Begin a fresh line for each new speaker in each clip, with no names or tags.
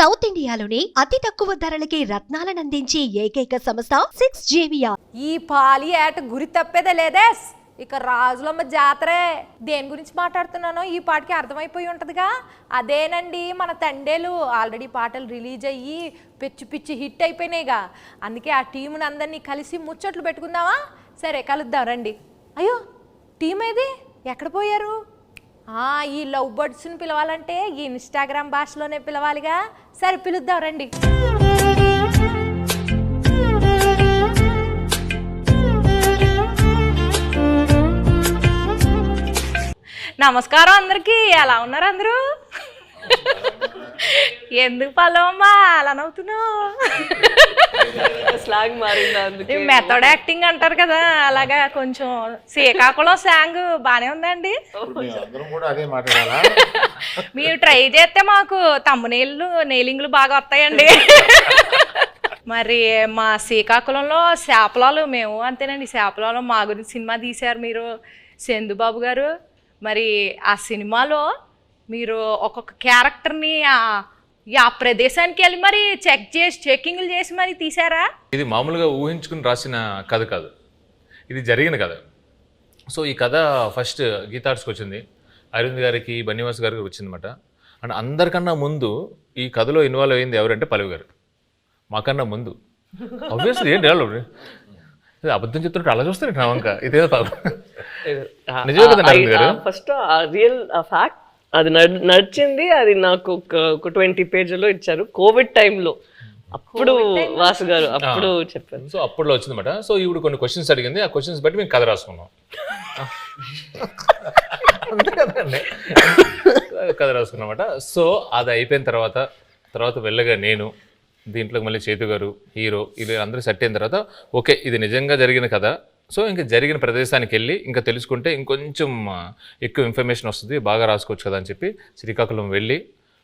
South ఇండియాలోని అతి తక్కువ ధరలకి రత్నాలనందించే ఏకైక సంస్థ 6JVR.
ఈ పాలి ఏట గురి తప్పేదే లేదే. ఇక రాజులమ్మ జాతరే. దేని గురించి మాట్లాడుతున్నానో ఈ పాటకి అర్థమైపోయి ఉంటుందిగా. అదేనండి మన తండేలు. ఆల్రెడీ పాటలు రిలీజ్ అయ్యి పిచ్చి పిచ్చి హిట్ అయిపోయినాయిగా. అందుకే ఆ టీముని అందరినీ కలిసి ముచ్చట్లు పెట్టుకుందామా? సరే కలుద్దాం రండి. అయ్యో టీం ఏది? ఎక్కడ పోయారు? ఈ లవ్ బర్డ్స్ని పిలవాలంటే ఈ ఇన్స్టాగ్రామ్ భాషలోనే పిలవాలిగా. సరే పిలుద్దాం రండి. నమస్కారం అందరికీ. ఎలా ఉన్నారు అందరూ? ఎందుకు పల్లవమ్మా అలా నవ్వుతున్నావు?
స్లాంగ్ మారింది,
మెథడ్ యాక్టింగ్ అంటారు కదా, అలాగా కొంచెం శ్రీకాకుళం స్లాంగ్ బానే ఉందండి. మీరు ట్రై చేస్తే మాకు తమ్మునీళ్ళు నెయిలింగ్లు బాగా వస్తాయండి. మరి మా శ్రీకాకుళంలో శాపలాలు మేము అంతేనండి. శాపలాలు మా గురించి సినిమా తీశారు మీరు, చందుబాబు గారు. మరి ఆ సినిమాలో మీరు ఒక్కొక్క క్యారెక్టర్ని ఆ ప్రదేశానికి వెళ్ళి మరి చెక్కింగ్లు చేసి మరి తీసారా?
ఇది మామూలుగా ఊహించుకుని రాసిన కథ కాదు, ఇది జరిగిన కథ. సో ఈ కథ ఫస్ట్ గీతార్ట్స్కి వచ్చింది, అరవింద్ గారికి, బన్నివాస్ గారికి వచ్చిందన్నమాట. అండ్ అందరికన్నా ముందు ఈ కథలో ఇన్వాల్వ్ అయింది ఎవరంటే పల్లవి గారు. మాకన్నా ముందు ఆబ్వియస్లీ ఏంటి అబద్ధం చెప్తున్నట్టు అలా చూస్తారు నా వంక. ఇదేదో నిజమే కదండి అరవింద్ గారు.
ఫస్ట్ రియల్ ఫ్యాక్ట్ అది నడిచింది. అది నాకు ఒక 20 పేజీలో ఇచ్చారు కోవిడ్ టైంలో. అప్పుడు వాసు గారు అప్పుడు చెప్పారు.
సో అప్పుడులో వచ్చిందన్నమాట. సో ఇప్పుడు కొన్ని క్వశ్చన్స్ అడిగింది, ఆ క్వశ్చన్స్ బట్టి మేము కథ రాసుకున్నాం. అంతే కదండి, కథ రాసుకున్నమాట. సో అది అయిపోయిన తర్వాత వెళ్ళగా నేను దీంట్లోకి మళ్ళీ చేతు గారు హీరో, ఇది అందరూ సెట్ అయిన తర్వాత ఓకే ఇది నిజంగా జరిగిన కథ. సో ఇంకా జరిగిన ప్రదేశానికి వెళ్ళి ఇంకా తెలుసుకుంటే ఇంకొంచెం ఎక్కువ ఇన్ఫర్మేషన్ వస్తుంది, బాగా రాసుకోవచ్చు కదా అని చెప్పి శ్రీకాకుళం వెళ్ళి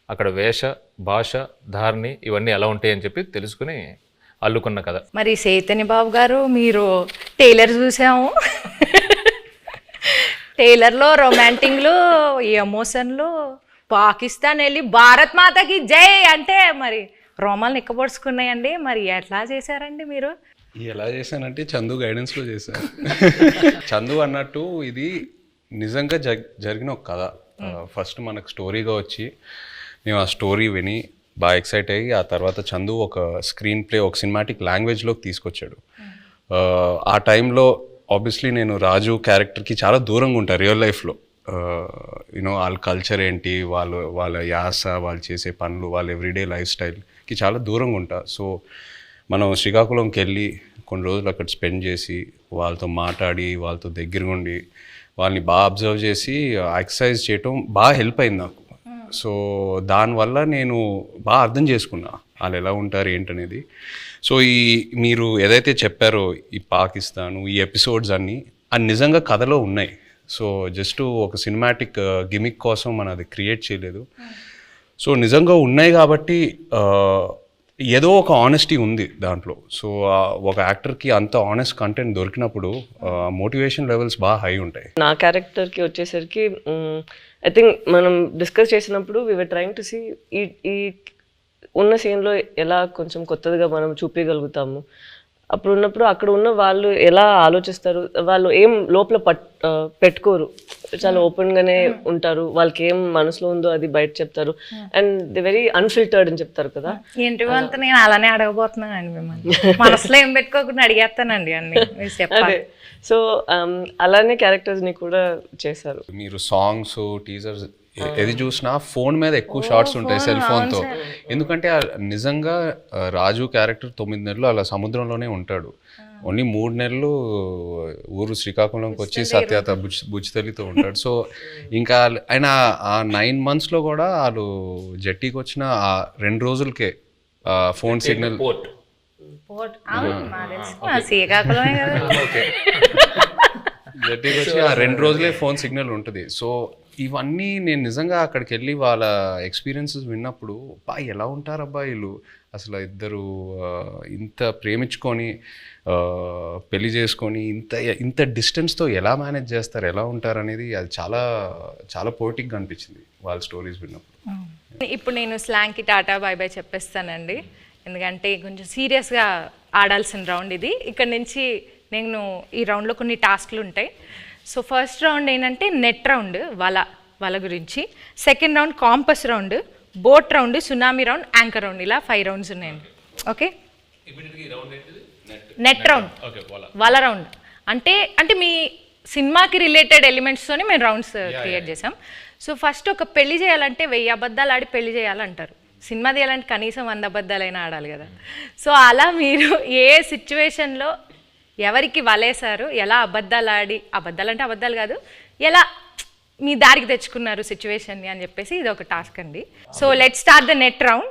అక్కడ వేష, భాష, ధారణి ఇవన్నీ ఎలా ఉంటాయి అని చెప్పి తెలుసుకుని అల్లుకున్న కథ.
మరి చైతన్య బాబు గారు, మీరు టైలర్ చూసాము. టైలర్లో రొమాంటిక్లు, ఎమోషన్లు, పాకిస్తాన్ వెళ్ళి భారత్ మాతకి జై అంటే మరి రోమాలు నిక్కబొడుచుకున్నాయండి. మరి ఎట్లా చేశారండి మీరు?
ఎలా చేశానంటే చందు గైడెన్స్లో చేశాను. చందు అన్నట్టు ఇది నిజంగా జరిగిన ఒక కథ. ఫస్ట్ మనకు స్టోరీగా వచ్చి మేము ఆ స్టోరీ విని బాగా ఎక్సైట్ అయ్యి ఆ తర్వాత చందు ఒక స్క్రీన్ ప్లే, ఒక సినిమాటిక్ లాంగ్వేజ్లోకి తీసుకొచ్చాడు. ఆ టైంలో ఆబ్వియస్లీ నేను రాజు క్యారెక్టర్కి చాలా దూరంగా ఉంటాను రియల్ లైఫ్లో. యూనో వాళ్ళ కల్చర్ ఏంటి, వాళ్ళ యాస, వాళ్ళు చేసే పనులు, వాళ్ళ ఎవ్రీడే లైఫ్ స్టైల్కి చాలా దూరంగా ఉంటా. సో మనం శ్రీకాకుళంకి వెళ్ళి కొన్ని రోజులు అక్కడ స్పెండ్ చేసి వాళ్ళతో మాట్లాడి వాళ్ళతో దగ్గరగా ఉండి వాళ్ళని బాగా అబ్జర్వ్ చేసి ఎక్సర్సైజ్ చేయటం బాగా హెల్ప్ అయింది నాకు. సో దానివల్ల నేను బాగా అర్థం చేసుకున్నా వాళ్ళు ఎలా ఉంటారు ఏంటనేది. సో మీరు ఏదైతే చెప్పారో ఈ పాకిస్తాను, ఈ ఎపిసోడ్స్ అన్నీ అది నిజంగా కథలో ఉన్నాయి. సో జస్ట్ ఒక సినిమాటిక్ గిమిక్ కోసం మనం అది క్రియేట్ చేయలేదు. సో నిజంగా ఉన్నాయి కాబట్టి ఏదో ఒక ఆనెస్టీ ఉంది దాంట్లో. సో ఒక యాక్టర్కి అంత ఆనెస్ట్ కంటెంట్ దొరికినప్పుడు మోటివేషన్ లెవెల్స్ బాగా హై ఉంటాయి.
నా క్యారెక్టర్కి వచ్చేసరికి ఐ థింక్ మనం డిస్కస్ చేసినప్పుడు we were trying to see ఈ ఉన్న సీన్లో ఎలా కొంచెం కొత్తదిగా మనం చూపించగలుగుతాము. అప్పుడు ఉన్నప్పుడు అక్కడ ఉన్న వాళ్ళు ఎలా ఆలోచిస్తారు, వాళ్ళు ఏం లోపల పెట్టుకోరు, చాలా ఓపెన్గానే ఉంటారు. వాళ్ళకి ఏం మనసులో ఉందో అది బయట చెప్తారు. అండ్ ది వెరీ అన్ఫిల్టర్డ్ అని చెప్తారు కదా.
ఏంటి అంతా నేను అలానే అడగబోతున్నానండి మిమ్మల్ని. మనసులో ఏం పెట్టుకోకుండా అడిగేస్తానండి అన్ని.
అదే సో అలానే క్యారెక్టర్స్ని కూడా చేశారు.
మీరు సాంగ్స్, టీజర్స్ ఏది చూసినా ఫోన్ మీద ఎక్కువ షార్ట్స్ ఉంటాయి, సెల్ ఫోన్తో. ఎందుకంటే నిజంగా రాజు క్యారెక్టర్ 9 నెలలు అలా సముద్రంలోనే ఉంటాడు. ఓన్లీ 3 నెలలు ఊరు శ్రీకాకుళంకి వచ్చి సత్యత బుచ్చితల్లితో ఉంటాడు. సో ఇంకా ఆయన ఆ 9 monthsలో కూడా వాళ్ళు జట్టీకి వచ్చిన ఆ 2 రోజులకే ఫోన్ సిగ్నల్ జట్టీకి వచ్చి ఆ 2 రోజులే ఫోన్ సిగ్నల్ ఉంటుంది. సో ఇవన్నీ నేను నిజంగా అక్కడికి వెళ్ళి వాళ్ళ ఎక్స్పీరియన్సెస్ విన్నప్పుడు ఎలా ఉంటారు వీళ్ళు, అసలు ఇద్దరు ఇంత ప్రేమించుకొని పెళ్లి చేసుకొని ఇంత డిస్టెన్స్తో ఎలా మేనేజ్ చేస్తారు, ఎలా ఉంటారు అనేది అది చాలా చాలా పోయిటిక్గా అనిపించింది వాళ్ళ స్టోరీస్ విన్నప్పుడు.
ఇప్పుడు నేను స్లాంగ్కి టాటా బై బై చెప్పేస్తానండి, ఎందుకంటే కొంచెం సీరియస్గా ఆడాల్సిన రౌండ్ ఇది. ఇక్కడ నుంచి నేను ఈ రౌండ్లో కొన్ని టాస్క్లు ఉంటాయి. సో ఫస్ట్ రౌండ్ ఏంటంటే నెట్ రౌండ్, వల గురించి. Second round campus round, boat round, tsunami round, anchor round, ఇలా 5 రౌండ్స్ ఉన్నాయండి. ఓకే, నెట్ రౌండ్, వల రౌండ్ అంటే మీ సినిమాకి రిలేటెడ్ ఎలిమెంట్స్తోని మేము రౌండ్స్ క్రియేట్ చేసాం. సో ఫస్ట్ ఒక పెళ్లి చేయాలంటే 1000 అబద్ధాలు ఆడి పెళ్లి చేయాలంటారు. సినిమా తీయాలంటే కనీసం 100 అబద్ధాలైనా ఆడాలి కదా. సో అలా మీరు ఏ సిచ్యువేషన్లో ఎవరికి వలేశారు, ఎలా అబద్ధాలు ఆడి, అబద్ధాలు అంటే అబద్ధాలు కాదు, ఎలా మీ దారికి తెచ్చుకున్నారు సిచ్యువేషన్ని అని చెప్పేసి ఇది ఒక టాస్క్ అండి. So let start the net round.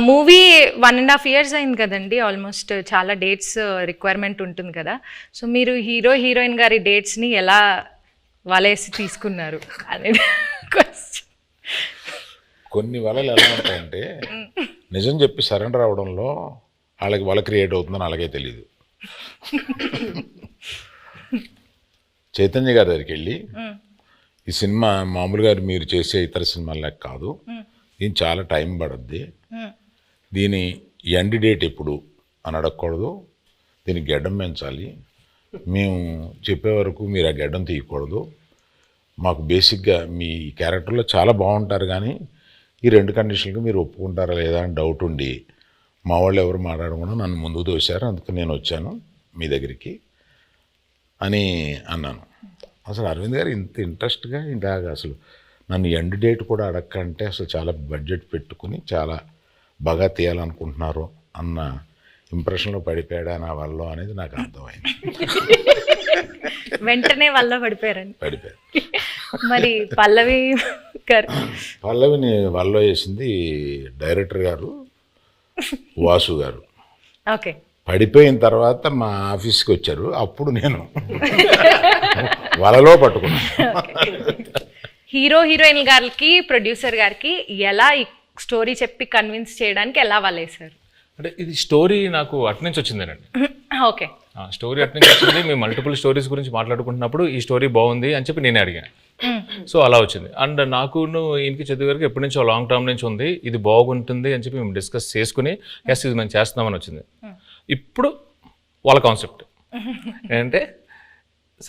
Movie 1.5 years అయింది కదండి, ఆల్మోస్ట్ చాలా డేట్స్ రిక్వైర్మెంట్ ఉంటుంది కదా. సో మీరు హీరోయిన్ గారి డేట్స్ని ఎలా వలేసి తీసుకున్నారు అనేది క్వశ్చన్.
కొన్ని వలలు ఎలా ఉంటాయంటే నిజం చెప్పి సరెండర్ అవడంలో వాళ్ళకి వల క్రియేట్ అవుతుందని అలాగే తెలియదు. చైతన్య గారి దగ్గరికి వెళ్ళి ఈ సినిమా మామూలుగా మీరు చేసే ఇతర సినిమాలకు కాదు, దీని చాలా టైం పడుద్ది, దీని ఎండ్ డేట్ ఎప్పుడు అని అడగకూడదు, దీనికి గెడ్డం పెంచాలి, మేము చెప్పే వరకు మీరు ఆ గెడ్డం తీయకూడదు, మాకు బేసిక్గా మీ క్యారెక్టర్లో చాలా బాగుంటారు కానీ ఈ 2 కండిషన్లకు మీరు ఒప్పుకుంటారా లేదా అని డౌట్ ఉండి మా వాళ్ళు ఎవరు మాట్లాడకుండా నన్ను ముందుకు తోశారు, అందుకు నేను వచ్చాను మీ దగ్గరికి అని అన్నాను. అసలు అరవింద్ గారు ఇంత ఇంట్రెస్ట్గా ఇలాగ అసలు నన్ను ఎండ్ డేట్ కూడా అడగకంటే అసలు చాలా బడ్జెట్ పెట్టుకుని చాలా బాగా తీయాలనుకుంటున్నారు అన్న ఇంప్రెషన్లో పడిపోయాడా నా వల్ల అనేది నాకు అర్థమైంది.
వెంటనే వల్ల పడిపోయారు. మరి
పల్లవిని వల్ల వేసింది డైరెక్టర్ గారు వాసు గారు.
ఓకే,
పడిపోయిన తర్వాత మా ఆఫీస్కి వచ్చారు, అప్పుడు నేను వలలో పట్టుకున్నాను.
హీరోయిన్ గారికి ప్రొడ్యూసర్ గారికి ఎలా ఈ స్టోరీ చెప్పి కన్విన్స్ చేయడానికి ఎలా వలేశారు?
అంటే ఇది స్టోరీ నాకు అటు నుంచి వచ్చిందేనండి.
ఓకే,
స్టోరీ అటు నుంచి వచ్చింది. మేము మల్టిపుల్ స్టోరీస్ గురించి మాట్లాడుకుంటున్నప్పుడు ఈ స్టోరీ బాగుంది అని చెప్పి నేనే అడిగాను. సో అలా వచ్చింది. అండ్ నాకును ఈయనకి చదువు గారికి ఎప్పటి నుంచో లాంగ్ టర్మ్ నుంచి ఉంది, ఇది బాగుంటుంది అని చెప్పి మేము డిస్కస్ చేసుకుని ఎస్ ఇది మేము చేస్తున్నామని వచ్చింది. ఇప్పుడు వాళ్ళ కాన్సెప్ట్ ఏంటంటే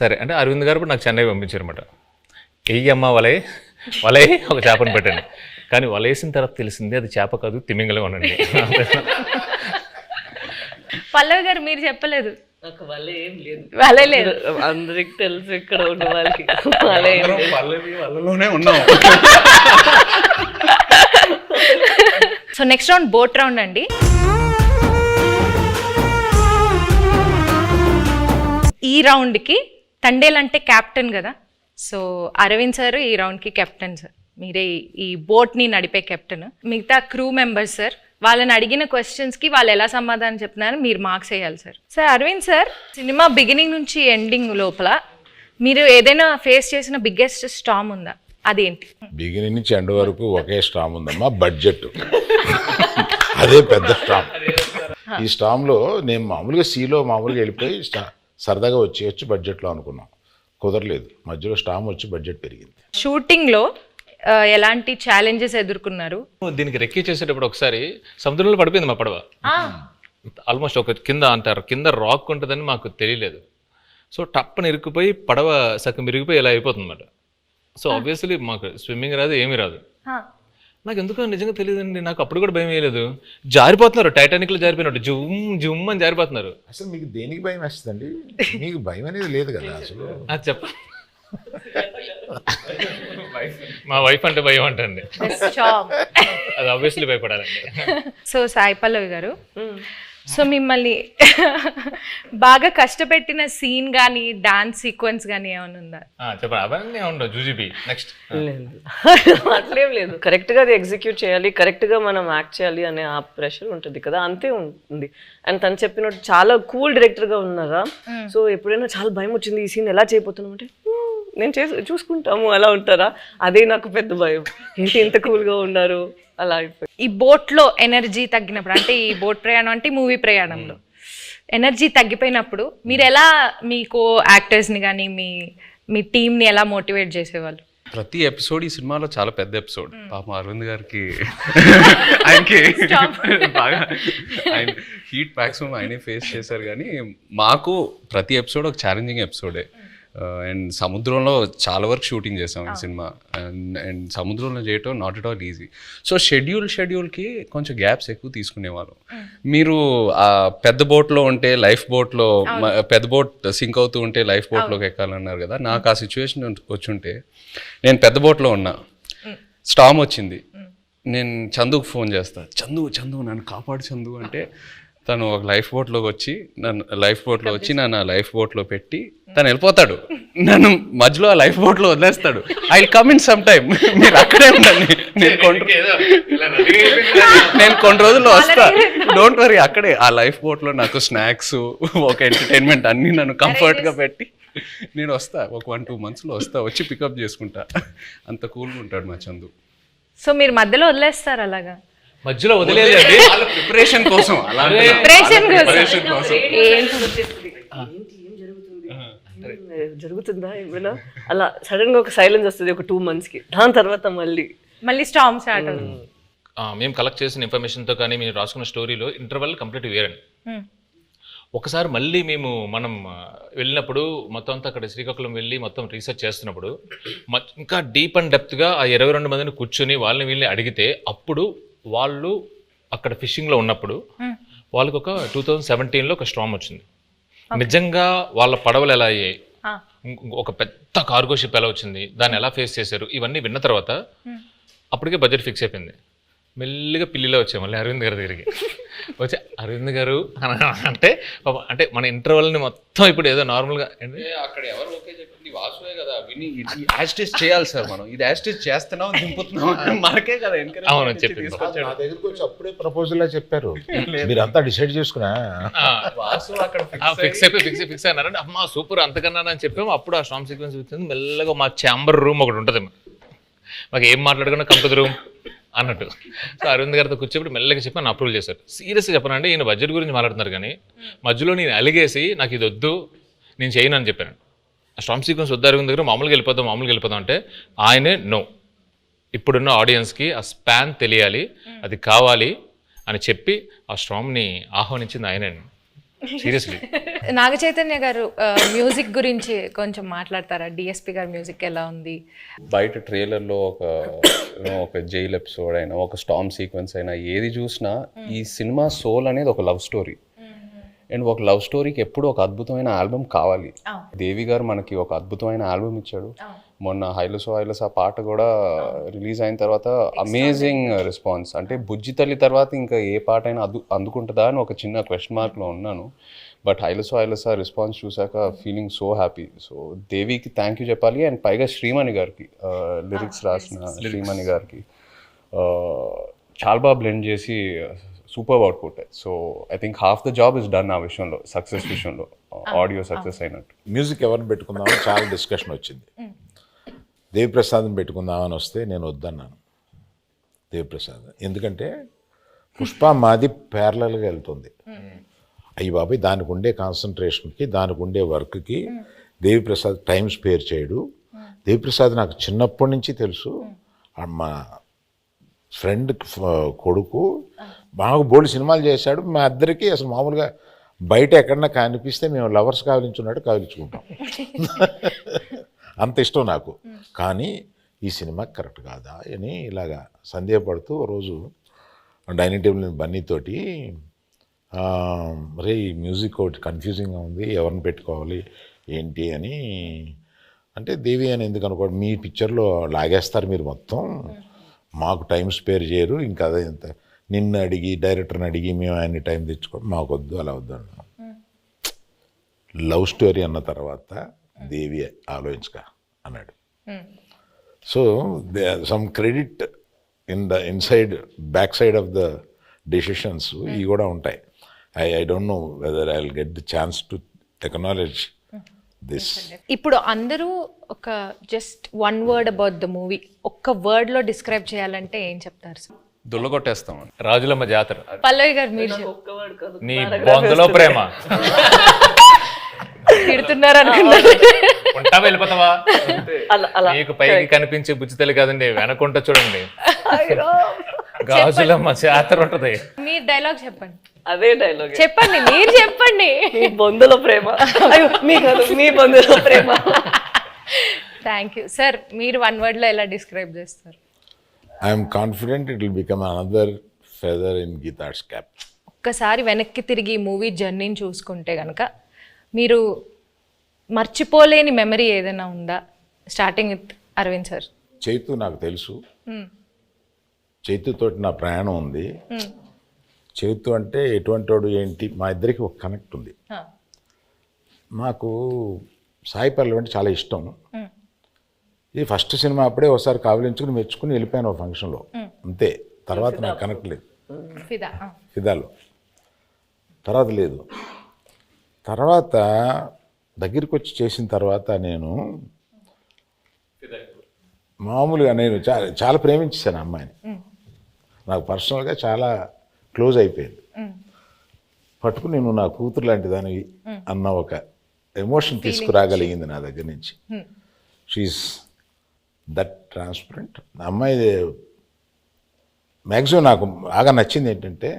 సరే అంటే అరవింద్ గారు నాకు చెన్నై పంపించారు అనమాట. వెయ్యమ్మ వలే ఒక చేపను పెట్టండి, కానీ వలేసిన తర్వాత తెలిసింది అది చేప కాదు తిమింగలం అనండి.
పల్లవి గారు మీరు చెప్పలేదు.
నాకు వల్ల ఏం లేదు,
వలే లేదు,
అందరికి తెలుసు ఇక్కడ ఉన్న వాళ్ళకి వల్ల ఏం లేదు.
వాళ్ళలోనే ఉన్నాం.
So next round boat round అండి. ఈ రౌండ్కి తండేలంటే క్యాప్టెన్ కదా, సో అరవింద్ సార్ ఈ రౌండ్కి కెప్టెన్ సార్, మీరే ఈ బోట్ని నడిపే కెప్టెన్. మిగతా క్రూ మెంబర్స్ సార్, వాళ్ళని అడిగిన క్వశ్చన్స్కి వాళ్ళు ఎలా సమాధానం చెప్తున్నారు మీరు మార్క్స్ వేయాలి sir. Sir Aravind sir, cinema beginning నుంచి ఎండింగ్ లోపల మీరు ఏదైనా ఫేస్ చేసిన బిగ్గెస్ట్ స్టామ్ ఉందా, అదేంటి?
బిగినింగ్ నుంచి ఎండ్ వరకు ఒకే స్టామ్ ఉందమ్మా, బడ్జెట్. అదే పెద్ద స్టామ్. ఈ స్టామ్లో నేను మామూలుగా సీలో మామూలుగా వెళ్ళిపోయి సరదాగా వచ్చి బడ్జెట్లో అనుకున్నాం, కుదరలేదు. మధ్యలో స్టామ్ వచ్చి బడ్జెట్ పెరిగింది.
షూటింగ్లో ఎలాంటి ఛాలెంజెస్ ఎదుర్కొన్నారు?
దీనికి రెక్కి చేసేటప్పుడు ఒకసారి సముద్రంలో పడిపోయింది మా పడవ. ఆల్మోస్ట్ ఒక కింద అంటారు కింద రాక్ ఉంటుందని మాకు తెలియలేదు. సో టప్పని ఇరుక్కుపోయి పడవ సగం ఇరిగిపోయి ఇలా అయిపోతుంది అన్నమాట. సో ఆబ్వియస్లీ మాకు స్విమ్మింగ్ రాదు, ఏమీ రాదు. నాకు ఎందుకో నిజంగా తెలియదండి, నాకు అప్పుడు కూడా భయం వేయలేదు. జారిపోతున్నారు, టైటానిక్లో జారిపోయినట్టు జుమ్ జుమ్ అని జారిపోతున్నారు.
అసలు మీకు దేనికి భయం వేస్తుందండి? మీకు భయం అనేది లేదు కదా అసలు.
చెప్ప మా వైఫ్ అంటే భయం అంటండి, అది ఆబ్వియస్లీ భయపడాలండి.
సో సాయి పల్లవి గారు, సో మిమ్మల్ని బాగా కష్టపెట్టిన సీన్ కానీ డాన్స్ సీక్వెన్స్ కానీ ఏమైనా ఉందా?
చెప్పండి. అవన్నీ ఉండవు జూజీబీ. నెక్స్ట్
అట్లేం లేదు, కరెక్ట్గా అది ఎగ్జిక్యూట్ చేయాలి, కరెక్ట్గా మనం యాక్ట్ చేయాలి అనే ఆ ప్రెషర్ ఉంటుంది కదా, అంతే ఉంది. అండ్ తను చెప్పినట్టు చాలా కూల్ డైరెక్టర్గా ఉన్నారా. సో ఎప్పుడైనా చాలా భయం వచ్చింది ఈ సీన్ ఎలా చేయబోతున్నాం అంటే నేను చూసుకుంటాము అలా ఉంటారా, అదే నాకు పెద్ద భయం. ఏంటి ఇంత కూల్గా ఉన్నారు అలా అయిపోయి.
ఈ బోట్లో ఎనర్జీ తగ్గినప్పుడు, అంటే ఈ బోట్ ప్రయాణం అంటే మూవీ ప్రయాణంలో ఎనర్జీ తగ్గిపోయినప్పుడు మీరు ఎలా మీ కో యాక్టర్స్ని కానీ మీ మీ టీంని ఎలా మోటివేట్ చేసేవాళ్ళు?
ప్రతి ఎపిసోడ్ ఈ సినిమాలో చాలా పెద్ద ఎపిసోడ్. పాపం అరవింద్ గారికి ఆయనకి బాగా ఆయన హీట్ మ్యాక్సిమం ఆయనే ఫేస్ చేశారు. కానీ మాకు ప్రతి ఎపిసోడ్ ఒక ఛాలెంజింగ్ ఎపిసోడే. అండ్ సముద్రంలో చాలా వరకు షూటింగ్ చేసాం ఈ సినిమా. అండ్ సముద్రంలో చేయటం not at all easy. So షెడ్యూల్కి కొంచెం గ్యాప్స్ ఎక్కువ తీసుకునేవాళ్ళం. మీరు ఆ పెద్ద బోట్లో ఉంటే లైఫ్ బోట్లో, పెద్ద బోట్ సింక్ అవుతూ ఉంటే లైఫ్ బోట్లోకి ఎక్కాలన్నారు కదా. నాకు ఆ సిచ్యువేషన్ వచ్చుంటే, నేను పెద్ద బోట్లో ఉన్నా, స్టామ్ వచ్చింది, నేను చందుకు ఫోన్ చేస్తా, చందు నన్ను కాపాడు చందు అంటే, తను ఒక లైఫ్ బోట్లోకి వచ్చి నన్ను లైఫ్ బోట్లో పెట్టి తను వెళ్ళిపోతాడు. నన్ను మధ్యలో ఆ లైఫ్ బోట్లో వదిలేస్తాడు. I will come in some time, మీరు అక్కడే ఉండండి, నేను కొన్ని రోజుల్లో వస్తా, డోంట్ వరీ. అక్కడే ఆ లైఫ్ బోట్లో నాకు స్నాక్స్, ఒక ఎంటర్టైన్మెంట్ అన్నీ నన్ను కంఫర్ట్గా పెట్టి నేను వస్తా. ఒక 1-2 monthsలో వస్తా, వచ్చి పికప్ చేసుకుంటా. అంత కూల్గా ఉంటాడు మా చందు.
సో మీరు మధ్యలో వదిలేస్తారు అలాగా?
మధ్యలో వదిలేదండి,
వాళ్ళ ప్రిపరేషన్ కోసం,
జరుగుతుందా ఏమైనా అలా సడన్ గా ఒక సైలెన్స్ వస్తుంది ఒక 2 monthsకి. దాని తర్వాత మళ్ళీ
స్టామ్ స్టార్ట్ అవుతుంది.
మేము కలెక్ట్ చేసిన ఇన్ఫర్మేషన్తో కానీ మీరు రాసుకున్న స్టోరీలో ఇంటర్వెల్ కంప్లీట్ వేరండి. ఒకసారి మళ్ళీ మనం వెళ్ళినప్పుడు మొత్తం అంతా అక్కడ శ్రీకాకుళం వెళ్ళి మొత్తం రీసెర్చ్ చేస్తున్నప్పుడు ఇంకా డీప్ అండ్ డెప్త్గా ఆ 22 మందిని కూర్చొని వీళ్ళని అడిగితే, అప్పుడు వాళ్ళు అక్కడ ఫిషింగ్లో ఉన్నప్పుడు వాళ్ళకి ఒక 2017లో ఒక స్టార్మ్ వచ్చింది. నిజంగా వాళ్ళ పడవలు ఎలా అయ్యాయి, ఒక పెద్ద కార్గో షిప్ ఎలా వచ్చింది, దాన్ని ఎలా ఫేస్ చేశారు, ఇవన్నీ విన్న తర్వాత అప్పటికే బడ్జెట్ ఫిక్స్ అయిపోయింది. మెల్లిగా పిల్లిలో వచ్చాయి మళ్ళీ అరవింద్ గారి దగ్గరికి వచ్చి, అరవింద్ గారు అంటే మన ఇంటర్వెల్ని మొత్తం ఇప్పుడు ఏదో నార్మల్గా
అక్కడ ఎవరు ఓకే చెప్పింది వాసువే కదా, విని యాస్టిస్ చేయాలి సార్, మనం ఇది యాస్టిస్ చేస్తున్నాం దింపుతున్నాం మనకే కదా ఎంకరేజ్.
అవును చెప్పింది.
నా దగ్గరికి వచ్చి అప్పుడే ప్రపోజల్ చెప్పారు, మీరంతా డిసైడ్ చేసుకున్నా
వాసు అక్కడ
ఫిక్స్ అయినారంటే, అమ్మా సూపర్ అంతకన్నా అని చెప్పాము. అప్పుడు ఆ స్టామ్ సీక్వెన్స్ వచ్చింది. మెల్లగా మా ఛాంబర్ రూమ్ ఒకటి ఉంటుంది, మాకు ఏం మాట్లాడుకున్నా కంపెనీ రూమ్ అన్నట్టు. సో అరవింద్ గారితో కూర్చోబెట్టి మెల్లగా చెప్పి నన్ను అప్రూవల్ చేశారు. సీరియస్గా చెప్పనండి, ఈయన బడ్జెట్ గురించి మాట్లాడుతున్నారు కానీ మధ్యలో నేను అలిగేసి నాకు ఇది వద్దు నేను చేయను అని చెప్పాను. ఆ స్టామ్ సీక్వెన్స్ వద్దు అరవింద్ దగ్గర, మామూలుగా వెళ్ళిపోదాం అంటే ఆయనే నో, ఇప్పుడున్న ఆడియన్స్కి ఆ స్పాన్ తెలియాలి, అది కావాలి అని చెప్పి ఆ స్టామ్ని ఆహ్వానించింది ఆయనే. సీరియస్లీ.
నాగ చైతన్య గారు మ్యూజిక్ గురించి కొంచెం మాట్లాడతారా? డిఎస్పి గారు మ్యూజిక్ ఎలా ఉంది?
బయట ట్రైలర్లో ఒక జైల్ ఎపిసోడ్ అయినా, ఒక స్టామ్ సీక్వెన్స్ అయినా, ఏది చూసినా ఈ సినిమా సోల్ అనేది ఒక లవ్ స్టోరీ. అండ్ ఒక లవ్ స్టోరీకి ఎప్పుడు ఒక అద్భుతమైన ఆల్బమ్ కావాలి. దేవి గారు మనకి ఒక అద్భుతమైన ఆల్బమ్ ఇచ్చాడు. మొన్న హైలసో ఆ పాట కూడా రిలీజ్ అయిన తర్వాత అమేజింగ్ రెస్పాన్స్. అంటే బుజ్జి తల్లి తర్వాత ఇంకా ఏ పాట అయినా అందుకుంటుందా అని ఒక చిన్న క్వశ్చన్ మార్క్లో ఉన్నాను. బట్ హైలసో రెస్పాన్స్ చూసాక ఫీలింగ్ సో హ్యాపీ. సో దేవికి థ్యాంక్ యూ చెప్పాలి. అండ్ పైగా శ్రీమణి గారికి, లిరిక్స్ రాసిన శ్రీమణి గారికి చాలా బాగా బ్లెండ్ చేసి super output. So I think half the job is done ఆ విషయంలో, సక్సెస్ విషయంలో, ఆడియో సక్సెస్ అయినట్టు.
మ్యూజిక్ ఎవరిని పెట్టుకుందామని చాలా డిస్కషన్ వచ్చింది. దేవిప్రసాద్ని పెట్టుకుందామని వస్తే నేను వద్దన్నాను దేవిప్రసాద్. ఎందుకంటే పుష్ప మాది ప్యారలల్గా వెళ్తుంది. అయ్యి బాబాయ్, దానికి ఉండే కాన్సన్ట్రేషన్కి, దానికి ఉండే వర్క్కి దేవిప్రసాద్ టైం స్పేర్ చేయడు. దేవిప్రసాద్ నాకు చిన్నప్పటి నుంచి తెలుసు. మా ఫ్రెండ్ కొడుకు బాగా బోల్డ్ సినిమాలు చేశాడు. మా ఇద్దరికి అసలు మామూలుగా బయట ఎక్కడన్నా కనిపిస్తే మేము లవర్స్ కావలించున్నట్టు కావలించుకుంటాం. అంత ఇష్టం నాకు. కానీ ఈ సినిమా కరెక్ట్ కాదా అని ఇలాగా సందేహపడుతూ రోజు డైనింగ్ టేబుల్ బన్నీతోటి, రే ఈ మ్యూజిక్ ఒకటి కన్ఫ్యూజింగ్గా ఉంది, ఎవరిని పెట్టుకోవాలి ఏంటి అని అంటే, దేవి అని ఎందుకు అనుకోండి, మీ పిక్చర్లో లాగేస్తారు మీరు మొత్తం, మాకు టైం స్పేర్ చేయరు, ఇంకా అదే ఇంత నిన్ను అడిగి డైరెక్టర్ని అడిగి మేము ఆయన్ని టైం తెచ్చుకోండి, మాకు వద్దు, అలా వద్దు అన్నాం. లవ్ స్టోరీ అన్న తర్వాత దేవి ఆలోచించక అన్నాడు. So some credit inside back side of the decisions ఇవి కూడా ఉంటాయి. I don't know whether I will get the chance to acknowledge this.
ఇప్పుడు అందరూ ఒక just one word about the movie ఒక్క వర్డ్ లో డిస్క్రైబ్ చేయాలంటే ఏం చెప్తారు?
దుల్లగొట్టేస్తాం.
రాజులమ్మ జాతర.
పల్లవి గారు మీరు
నీ బొందలో ప్రేమ.
తిడుతున్నారు అనుకున్నారు.
ఉంటావా వెళ్ళిపోతావా?
అలా అలా
మీకు పైకి కనిపించే బుజ్జితలు కాదండి, వెనకుంట చూడండి గాజులమ్మ జాతర ఉంటది.
మీ డైలాగ్ చెప్పండి.
అదే డైలాగ్,
చెప్పండి, మీరు చెప్పండి.
మీ బొందుల ప్రేమ. అయ్యో మీ కాదు, మీ బొందుల ప్రేమ.
Thank you sir. మీరు 1 word లో ఎలా డిస్క్రైబ్ చేస్తారు?
I'm confident it will become another feather in Geetha Arts cap.
ఒక్కసారి వెనక్కి తిరిగి మూవీ జర్నీని చూసుకుంటే కనుక మీరు మర్చిపోలేని మెమరీ ఏదైనా ఉందా? Starting with Aravind sir.
Chaitu నాకు తెలుసు, చైతుతోటి నా ప్రయాణం ఉంది. చైతు అంటే ఎటువంటి వాడు ఏంటి, మా ఇద్దరికి ఒక కనెక్ట్ ఉంది. నాకు సాయి పల్లవి అంటే చాలా ఇష్టం. ఇది ఫస్ట్ సినిమా అప్పుడే ఒకసారి కావలించుకుని మెచ్చుకుని వెళ్ళిపోయాను ఒక ఫంక్షన్లో, అంతే. తర్వాత నాకు కనెక్ట్ లేదు. ఫిదాలో తర్వాత లేదు. తర్వాత దగ్గరికి వచ్చి చేసిన తర్వాత నేను మామూలుగా నేను చాలా ప్రేమించేశాను అమ్మాయిని. నాకు పర్సనల్గా చాలా క్లోజ్ అయిపోయింది. పట్టుకుని నేను నా కూతురు లాంటి దానివి అన్న ఒక ఎమోషన్ తీసుకురాగలిగింది నా దగ్గర నుంచి. She's that transparent. అమ్మాయి మ్యాక్సిమం నాకు బాగా నచ్చింది ఏంటంటే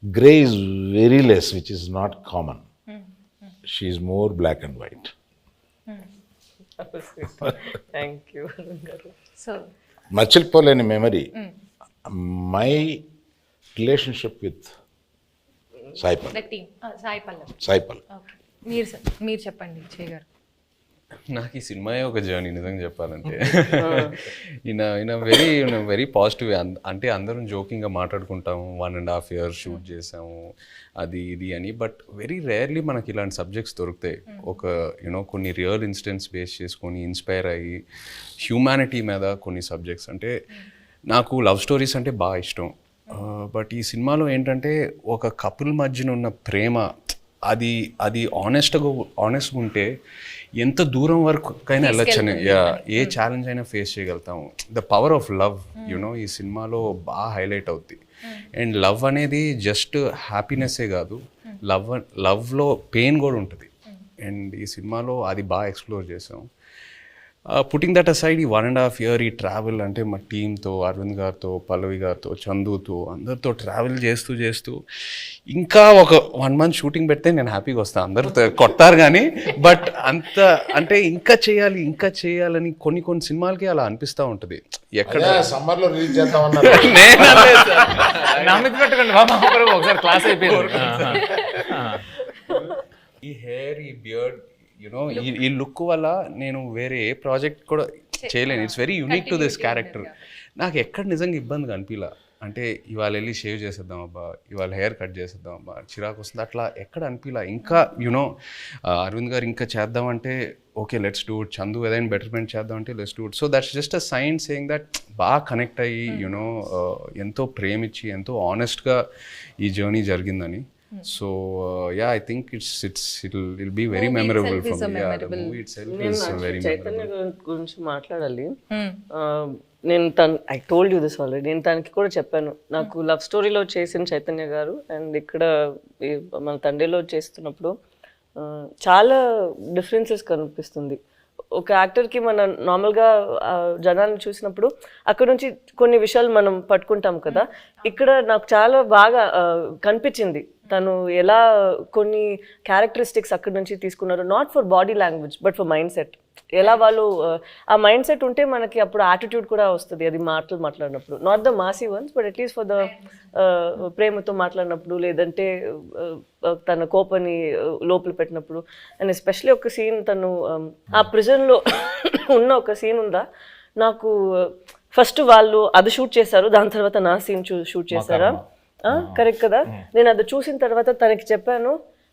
grey is very less, which is not common. She is more black and white.
Thank you.
So
మర్చిపోలేని memory my relationship with Sai Pallavi.
The team Sai Pallavi.
Sai Pallavi.
Okay, మీరు చెప్పండి చేయ గారు.
నాకు ఈ సినిమాయే ఒక జర్నీ నిజంగా చెప్పాలంటే. ఈయన వెరీ పాజిటివ్. అంటే అందరం జోకింగ్గా మాట్లాడుకుంటాము, 1.5 years షూట్ చేసాము అది ఇది అని. బట్ వెరీ రేర్లీ మనకి ఇలాంటి సబ్జెక్ట్స్ దొరుకుతాయి. ఒక కొన్ని రియల్ ఇన్సిడెంట్స్ బేస్ చేసుకొని ఇన్స్పైర్ అయ్యి హ్యూమానిటీ మీద కొన్ని సబ్జెక్ట్స్. అంటే నాకు లవ్ స్టోరీస్ అంటే బాగా ఇష్టం. బట్ ఈ సినిమాలో ఏంటంటే ఒక కపుల్ మధ్యన ఉన్న ప్రేమ అది ఆనెస్ట్గా ఉంటే ఎంత దూరం వరకైనా వెళ్ళొచ్చని, ఏ ఛాలెంజ్ అయినా ఫేస్ చేయగలుగుతాము. ద పవర్ ఆఫ్ లవ్ ఈ సినిమాలో బాగా హైలైట్ అవుద్ది. అండ్ లవ్ అనేది జస్ట్ హ్యాపీనెస్సే కాదు, లవ్లో పెయిన్ కూడా ఉంటుంది. అండ్ ఈ సినిమాలో అది బాగా ఎక్స్ప్లోర్ చేసాం. పుట్టింగ్ దట్ అసైడ్, ఈ 1.5 years ఈ ట్రావెల్ అంటే మా టీంతో, అరవింద్ గారితో, పల్లవి గారితో, చందుతో, అందరితో ట్రావెల్ చేస్తూ ఇంకా ఒక 1 month షూటింగ్ పెడితే నేను హ్యాపీగా వస్తాను. అందరూ కొడతారు కానీ, బట్ అంత అంటే ఇంకా చేయాలని కొన్ని సినిమాలకి అలా అనిపిస్తూ ఉంటుంది. ఎక్కడ
సమ్మర్లో రిలీజ్ చేద్దామన్నారు.
నమ్మిది పెట్టకండి ఒకసారి క్లాస్ అయిపోయింది.
ఈ హెయిర్, ఈ బియర్డ్, ఈ లుక్ వల్ల నేను వేరే ఏ ప్రాజెక్ట్ కూడా చేయలేను. It's very unique to this character. నాకు ఎక్కడ నిజంగా ఇబ్బందిగా అనిపించలే. అంటే ఇవాళ వెళ్ళి షేవ్ చేసేద్దాం అబ్బా, ఇవాళ హెయిర్ కట్ చేసేద్దాం అబ్బా, చిరాకు వస్తుంది, అట్లా ఎక్కడ అనిపించలే. ఇంకా అరవింద్ గారు ఇంకా చేద్దామంటే okay let's do it, Chandu ఏదైనా బెటర్మెంట్ చేద్దామంటే let's do it. So that's just a sign saying that బాగా కనెక్ట్ అయ్యి ఎంతో ప్రేమించి ఎంతో ఆనెస్ట్గా ఈ జర్నీ జరిగిందని. So yeah, I think it'll be very memorable for me. Yeah, the movie itself is very
Chaitanya గురించి మాట్లాడాలి. నేను I told you this already. నేను తనకి కూడా చెప్పాను, నాకు లవ్ స్టోరీలో చేసిన చైతన్య గారు అండ్ ఇక్కడ మన తండ్రిలో చేస్తున్నప్పుడు చాలా డిఫరెన్సెస్ కనిపిస్తుంది. ఒక యాక్టర్కి మనం నార్మల్గా జనాన్ని చూసినప్పుడు అక్కడ నుంచి కొన్ని విషయాలు మనం పట్టుకుంటాం కదా. ఇక్కడ నాకు చాలా బాగా కనిపించింది తను ఎలా కొన్ని క్యారెక్టరిస్టిక్స్ అక్కడి నుంచి తీసుకున్నారు. Not for body language but for mind set. ఎలా వాళ్ళు ఆ మైండ్ సెట్ ఉంటే మనకి అప్పుడు యాటిట్యూడ్ కూడా వస్తుంది. అది మాట్లాడినప్పుడు not the Masih once but at least for the ప్రేమతో మాట్లాడినప్పుడు, లేదంటే తన కోపని లోపల పెట్టినప్పుడు. అండ్ ఎస్పెషలీ ఒక సీన్ తను ఆ ప్రిజన్లో ఉన్న ఒక సీన్ ఉందా, నాకు ఫస్ట్ వాళ్ళు అది షూట్ చేశారు, దాని తర్వాత నా సీన్ షూట్ చేశారా, కరెక్ట్ కదా. నేను అది చూసిన తర్వాత తనకి చెప్పాను,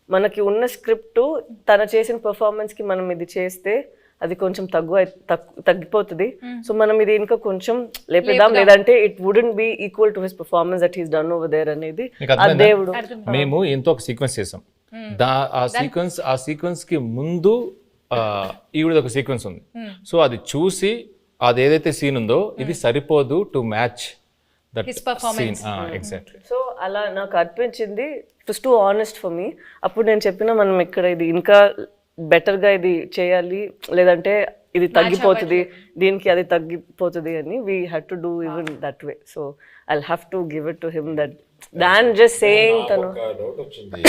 మనకి ఉన్న స్క్రిప్ట్ తన చేసిన పర్ఫార్మెన్స్కి మనం ఇది చేస్తే అది కొంచెం తగ్గిపోతుంది. సో మనం ఇది ఇంకా కొంచెం లేపేద్దాం, లేదంటే it wouldn't be equal to his performance that he's done over there అనేది ఆ దేవుడు.
మేము ఎంతో ఒక సీక్వెన్స్ చేసాం. ఆ సీక్వెన్స్ కి ముందు ఈవిడ ఒక సీక్వెన్స్ ఉంది. సో అది చూసి అది ఏదైతే సీన్ ఉందో ఇది సరిపోదు to match that scene. Exactly.
So అలా నాకు అనిపించింది. It was too honest for me. అప్పుడు నేను చెప్పిన మనం ఇక్కడ ఇది ఇంకా బెటర్గా ఇది చేయాలి, లేదంటే ఇది తగ్గిపోతుంది, దీనికి అది తగ్గిపోతుంది అని we had to do even that way. So I have to give it to him that than just saying తను
ఒక డౌట్ వచ్చింది,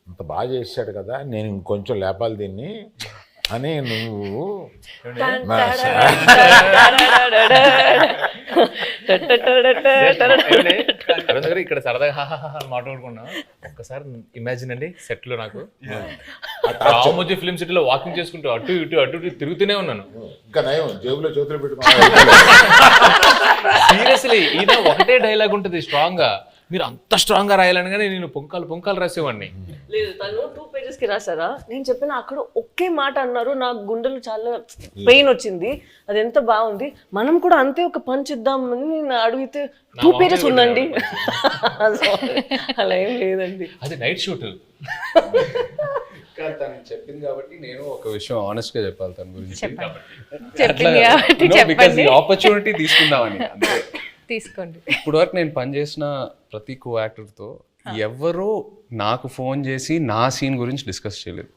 అంత బాగా చేశాడు కదా, నేను ఇంకొంచెం లేపాలి దీన్ని అని నువ్వు
అరుణ్ గారు ఇక్కడ సరదాగా హాహాహా మాట్లాడుకున్నాం. ఒక్కసారి ఇమాజిన్ అండి, సెట్ లో నాకు రామోజీ ఫిల్మ్ సిటీలో వాకింగ్ చేసుకుంటూ అటు ఇటు తిరుగుతూనే ఉన్నాను.
ఇంకా నయం జేబులో చేతులు పెట్టుకున్నా.
సీరియస్లీ ఈయన ఒకటే డైలాగ్ ఉంటుంది స్ట్రాంగ్ గా, మీరు అంత స్ట్రాంగ్ గా రాయాలనగానే నేను పొంకాలు రాసేవాడిని.
లేదు, తను 2 pages కి రాసారా, నేను చెప్పిన అక్కడ ఒకే మాట అన్నారు, నాకు గుండెలు చాలా పెయిన్ వచ్చింది, అది ఎంత బాగుంది, మనం కూడా అంతే ఒక పంచ్ ఇద్దామని నేను అడిగితే 2 pages ఉందండి. అలా ఏం లేదండి,
అది నైట్ షూట్.
తను చెప్పింది కాబట్టి నేను ఒక విషయం ఆనెస్ట్ గా చెప్పాలి తన గురించి.
చెప్పండి.
ఆపర్చునిటీ తీసుకుందామని అంతే.
తీసుకోండి.
ఇప్పుడు వరకు నేను పనిచేసిన ప్రతి కో యాక్టర్తో ఎవరో నాకు ఫోన్ చేసి నా సీన్ గురించి డిస్కస్ చేయలేదు.